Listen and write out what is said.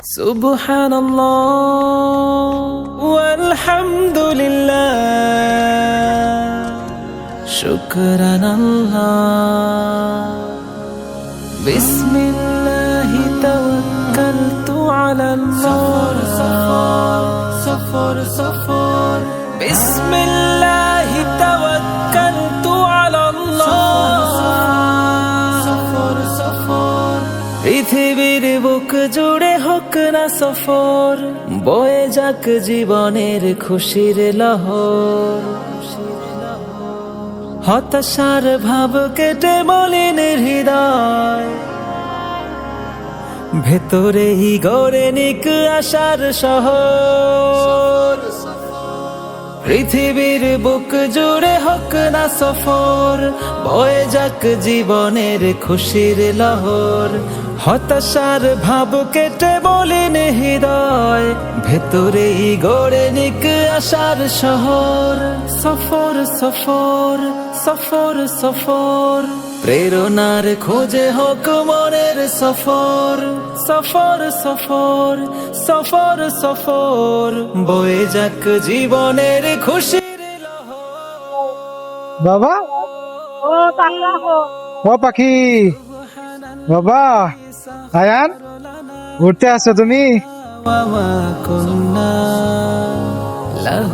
সুবহানাল্লাহ ওয়ালহামদুলিল্লাহ শুকরানাল্লাহ বিসমিল্লাহি তাওয়াক্কালতু আলাল্লাহ সফর বিসমিল্লাহি তাওয়াক্কালতু আলাল্লাহ সফর পৃথিবীর বুক জুড়ে হোক না সফর, বয়ে যাক জীবনের খুশির লহর। হতাশার ভাব কেটে মলিন হৃদয়, ভেতরেই গড়ে নিক আশার শহর। পৃথিবীর বুক জুড়ে হোক না সফর, বয়ে যাক জীবনের খুশির লহর। হতাশার ভাব কেটে মলিন হৃদয়, ভেতরেই গড়ে নিক আশার শহর। সফর সফর সফর সফর, প্রেরণার খোঁজে হোক মনের সফর। সফর সফর সফর সফর, বয়ে যাক জীবনের খুশির লহর। বাবা, ও পাখি বাবা, আয়ান ঘুরতে আসছো তুমি? وما كنا له